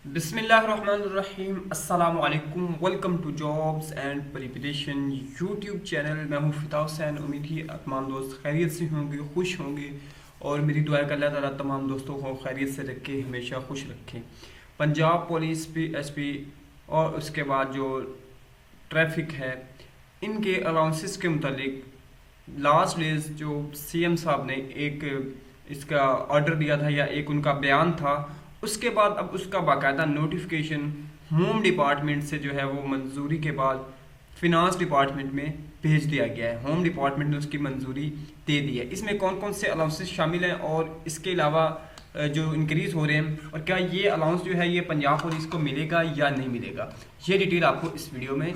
बिस्मिल्लाहिर्रहमानिर्रहीम अस्सलामुअलैकुम। Welcome to jobs and preparation YouTube channel. मैं हूँ फिदा हुसैन। उम्मीद ही तमाम दोस्त खैरियत से होंगे, खुश होंगे और मेरी दुआ का अल्लाह ताला तमाम दोस्तों को खैरियत से रखे, हमेशा खुश रखें। पंजाब पुलिस PHP और उसके बाद जो ट्रैफिक है, इनके अलाउंसेस के मुतालिक लास्ट डेज जो CM साहब ने एक इसका ऑर्डर दिया था या एक उनका बयान था, उसके बाद अब उसका बाकायदा नोटिफिकेशन होम डिपार्टमेंट से जो है वो मंजूरी के बाद फिनांस डिपार्टमेंट में भेज दिया गया है। होम डिपार्टमेंट ने उसकी मंजूरी दे दी है। इसमें कौन कौन से अलाउंसेस शामिल हैं और इसके अलावा जो इंक्रीज़ हो रहे हैं और क्या ये अलाउंस जो है ये पंजाब पुलिस को मिलेगा या नहीं मिलेगा, ये डिटेल आपको इस वीडियो में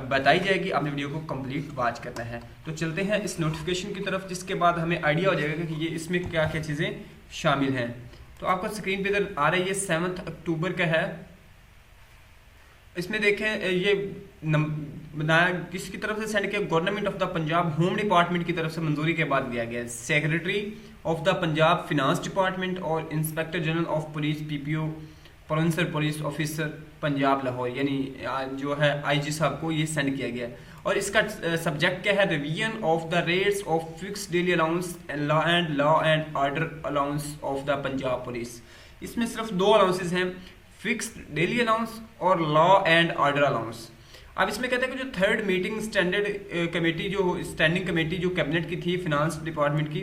बताई जाएगी। आपने वीडियो को कंप्लीट वॉच करना है। तो चलते हैं इस नोटिफिकेशन की तरफ, जिसके बाद हमें आइडिया हो जाएगा कि ये इसमें क्या क्या चीज़ें शामिल हैं। तो आपको स्क्रीन पे इधर आ रही है, 7 अक्टूबर का है। इसमें देखें ये बनाया किसकी तरफ से सेंड किया, government of the Punjab home department की तरफ से मंजूरी के बाद दिया गया है। Secretary of the Punjab finance department और inspector general of police PPO provincial police officer Punjab Lahore, यानी जो है IG साहब को ये सेंड किया गया है। और इसका सब्जेक्ट क्या है, revision of the rates of fix daily allowance law and order allowance of the Punjab police. इसमें सिर्फ दो अलाउंसेस हैं, फिक्स डेली अलाउंस और लॉ एंड ऑर्डर अलाउंस। अब इसमें कहते हैं कि जो थर्ड मीटिंग स्टैंडर्ड कमेटी जो स्टैंडिंग कमेटी जो कैबिनेट की थी फिनांस डिपार्टमेंट की,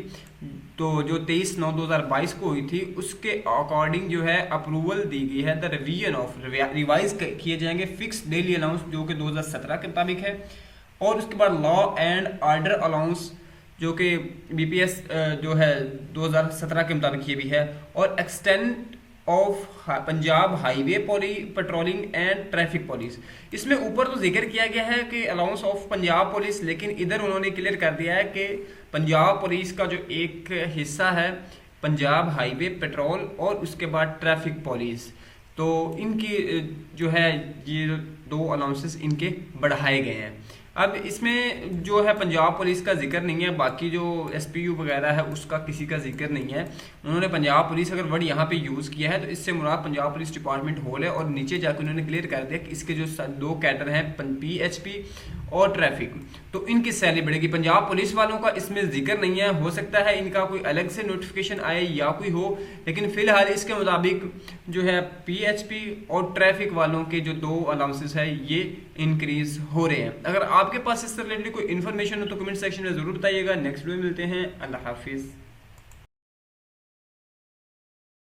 तो जो 23/9/2022 को हुई थी, उसके अकॉर्डिंग जो है अप्रूवल दी गई है। द रिवीजन ऑफ रिवाइज किए जाएंगे फिक्स डेली अलाउंस जो कि 2017 के मुताबिक है, और उसके बाद लॉ एंड ऑर्डर अलाउंस जो कि BPS जो है 2017 के मुताबिक ये भी है, और extend of Punjab highway patrolling and traffic police. इसमें ऊपर तो जिक्र किया गया है कि अलाउंस ऑफ पंजाब पुलिस, लेकिन इधर उन्होंने क्लियर कर दिया है कि पंजाब पुलिस का जो एक हिस्सा है पंजाब हाईवे पेट्रोल और उसके बाद ट्रैफिक पुलिस, तो इनकी जो है ये दो अलाउंसेस इनके बढ़ाए गए हैं। अब इसमें जो है पंजाब पुलिस का जिक्र नहीं है, बाकी जो SPU वगैरह है उसका किसी का जिक्र नहीं है। उन्होंने पंजाब पुलिस अगर वर्ड यहाँ पे यूज़ किया है तो इससे मुराद पंजाब पुलिस डिपार्टमेंट होल है, और नीचे जाकर उन्होंने क्लियर कर दिया कि इसके जो दो कैडर हैं PHP और ट्रैफिक, तो इनकी सैलरी बढ़ेगी। पंजाब पुलिस वालों का इसमें जिक्र नहीं है, हो सकता है इनका कोई अलग से नोटिफिकेशन आए या कोई हो, लेकिन फिलहाल इसके मुताबिक जो है PHP और ट्रैफिक वालों के जो दो अलाउंसेस है ये इंक्रीज हो रहे हैं। अगर आपके पास इससे रिलेटेड कोई इन्फॉर्मेशन हो तो कमेंट सेक्शन में जरूर बताइएगा। नेक्स्ट वीडियो मिलते हैं। अल्लाह हाफिज़।